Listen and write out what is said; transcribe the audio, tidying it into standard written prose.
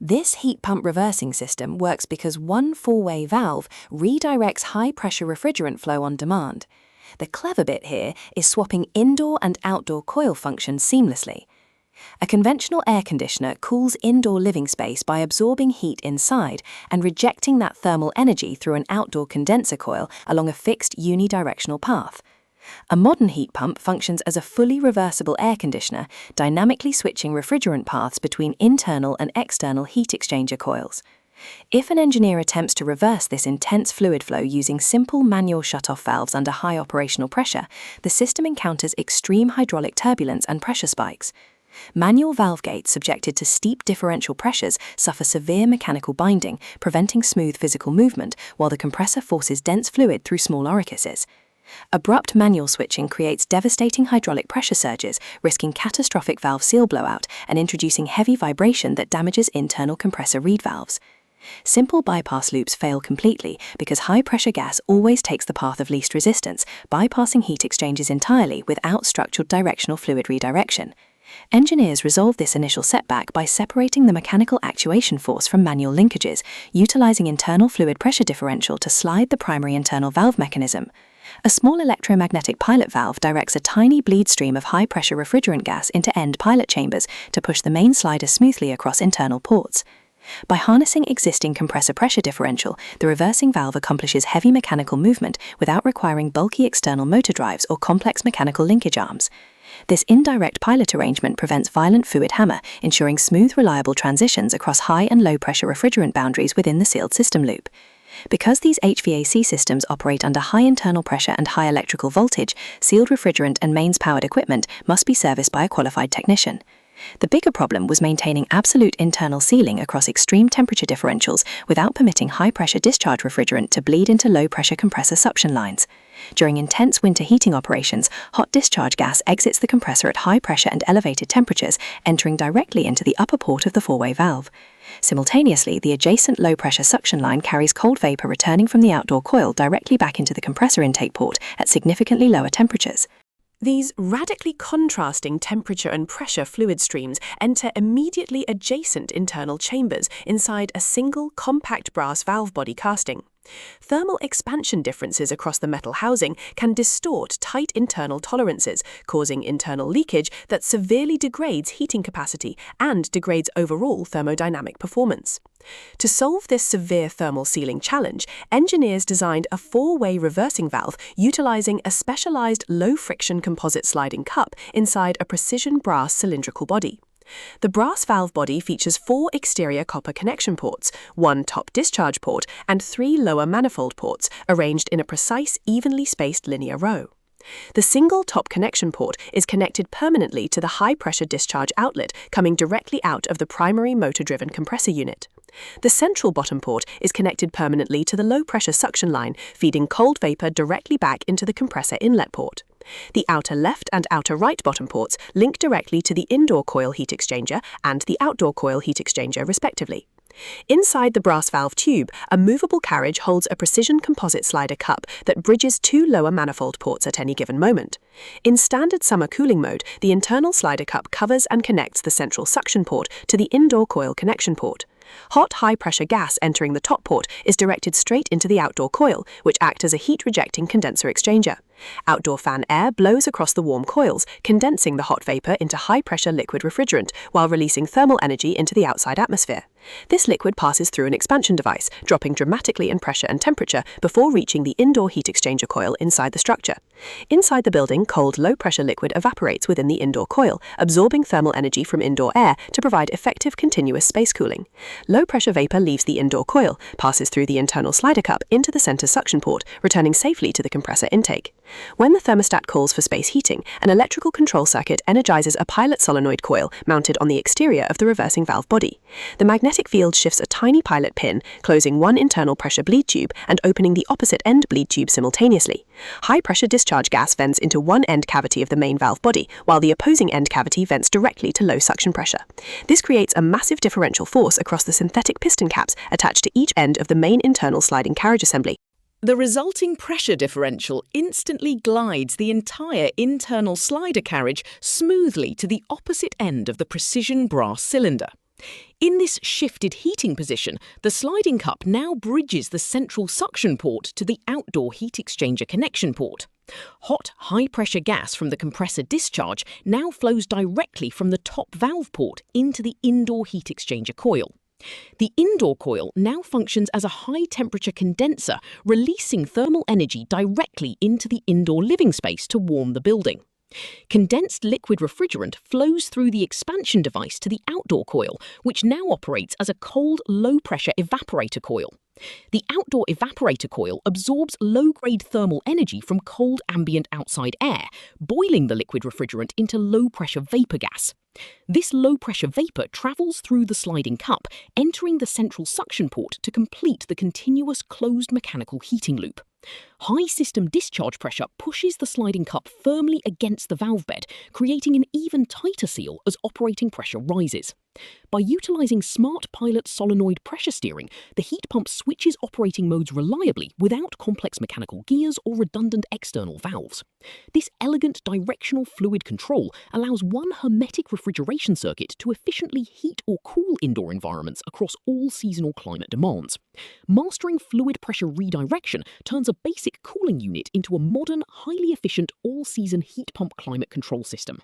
This heat pump reversing system works because one four-way valve redirects high-pressure refrigerant flow on demand. The clever bit here is swapping indoor and outdoor coil functions seamlessly. A conventional air conditioner cools indoor living space by absorbing heat inside and rejecting that thermal energy through an outdoor condenser coil along a fixed unidirectional path. A modern heat pump functions as a fully reversible air conditioner, dynamically switching refrigerant paths between internal and external heat exchanger coils. If an engineer attempts to reverse this intense fluid flow using simple manual shutoff valves under high operational pressure, the system encounters extreme hydraulic turbulence and pressure spikes. Manual valve gates subjected to steep differential pressures suffer severe mechanical binding, preventing smooth physical movement, while the compressor forces dense fluid through small orifices. Abrupt manual switching creates devastating hydraulic pressure surges, risking catastrophic valve seal blowout and introducing heavy vibration that damages internal compressor reed valves. Simple bypass loops fail completely because high-pressure gas always takes the path of least resistance, bypassing heat exchangers entirely without structured directional fluid redirection. Engineers resolve this initial setback by separating the mechanical actuation force from manual linkages, utilizing internal fluid pressure differential to slide the primary internal valve mechanism. A small electromagnetic pilot valve directs a tiny bleed stream of high-pressure refrigerant gas into end pilot chambers to push the main slider smoothly across internal ports. By harnessing existing compressor pressure differential, the reversing valve accomplishes heavy mechanical movement without requiring bulky external motor drives or complex mechanical linkage arms. This indirect pilot arrangement prevents violent fluid hammer, ensuring smooth, reliable transitions across high and low pressure refrigerant boundaries within the sealed system loop. Because these HVAC systems operate under high internal pressure and high electrical voltage, sealed refrigerant and mains-powered equipment must be serviced by a qualified technician. The bigger problem was maintaining absolute internal sealing across extreme temperature differentials without permitting high-pressure discharge refrigerant to bleed into low-pressure compressor suction lines. During intense winter heating operations, hot discharge gas exits the compressor at high pressure and elevated temperatures, entering directly into the upper port of the four-way valve. Simultaneously, the adjacent low-pressure suction line carries cold vapor returning from the outdoor coil directly back into the compressor intake port at significantly lower temperatures. These radically contrasting temperature and pressure fluid streams enter immediately adjacent internal chambers inside a single compact brass valve body casting. Thermal expansion differences across the metal housing can distort tight internal tolerances, causing internal leakage that severely degrades heating capacity and degrades overall thermodynamic performance. To solve this severe thermal sealing challenge, engineers designed a four-way reversing valve utilizing a specialized low-friction composite sliding cup inside a precision brass cylindrical body. The brass valve body features 4 exterior copper connection ports, 1 top discharge port, and 3 lower manifold ports arranged in a precise, evenly spaced linear row. The single top connection port is connected permanently to the high-pressure discharge outlet coming directly out of the primary motor-driven compressor unit. The central bottom port is connected permanently to the low-pressure suction line, feeding cold vapor directly back into the compressor inlet port. The outer left and outer right bottom ports link directly to the indoor coil heat exchanger and the outdoor coil heat exchanger, respectively. Inside the brass valve tube, a movable carriage holds a precision composite slider cup that bridges 2 lower manifold ports at any given moment. In standard summer cooling mode, the internal slider cup covers and connects the central suction port to the indoor coil connection port. Hot, high-pressure gas entering the top port is directed straight into the outdoor coil, which acts as a heat-rejecting condenser exchanger. Outdoor fan air blows across the warm coils, condensing the hot vapor into high-pressure liquid refrigerant while releasing thermal energy into the outside atmosphere. This liquid passes through an expansion device, dropping dramatically in pressure and temperature before reaching the indoor heat exchanger coil inside the structure. Inside the building, cold, low-pressure liquid evaporates within the indoor coil, absorbing thermal energy from indoor air to provide effective continuous space cooling. Low-pressure vapor leaves the indoor coil, passes through the internal slider cup into the center suction port, returning safely to the compressor intake. When the thermostat calls for space heating, an electrical control circuit energizes a pilot solenoid coil mounted on the exterior of the reversing valve body. The magnetic field shifts a tiny pilot pin, closing one internal pressure bleed tube and opening the opposite end bleed tube simultaneously. High-pressure discharge gas vents into one end cavity of the main valve body, while the opposing end cavity vents directly to low suction pressure. This creates a massive differential force across the synthetic piston caps attached to each end of the main internal sliding carriage assembly. The resulting pressure differential instantly glides the entire internal slider carriage smoothly to the opposite end of the precision brass cylinder. In this shifted heating position, the sliding cup now bridges the central suction port to the outdoor heat exchanger connection port. Hot, high-pressure gas from the compressor discharge now flows directly from the top valve port into the indoor heat exchanger coil. The indoor coil now functions as a high-temperature condenser, releasing thermal energy directly into the indoor living space to warm the building. Condensed liquid refrigerant flows through the expansion device to the outdoor coil, which now operates as a cold, low-pressure evaporator coil. The outdoor evaporator coil absorbs low-grade thermal energy from cold ambient outside air, boiling the liquid refrigerant into low-pressure vapor gas. This low-pressure vapor travels through the sliding cup, entering the central suction port to complete the continuous closed mechanical heating loop. High system discharge pressure pushes the sliding cup firmly against the valve bed, creating an even tighter seal as operating pressure rises. By utilizing smart pilot solenoid pressure steering, the heat pump switches operating modes reliably without complex mechanical gears or redundant external valves. This elegant directional fluid control allows one hermetic refrigeration circuit to efficiently heat or cool indoor environments across all seasonal climate demands. Mastering fluid pressure redirection turns a basic cooling unit into a modern, highly efficient all-season heat pump climate control system.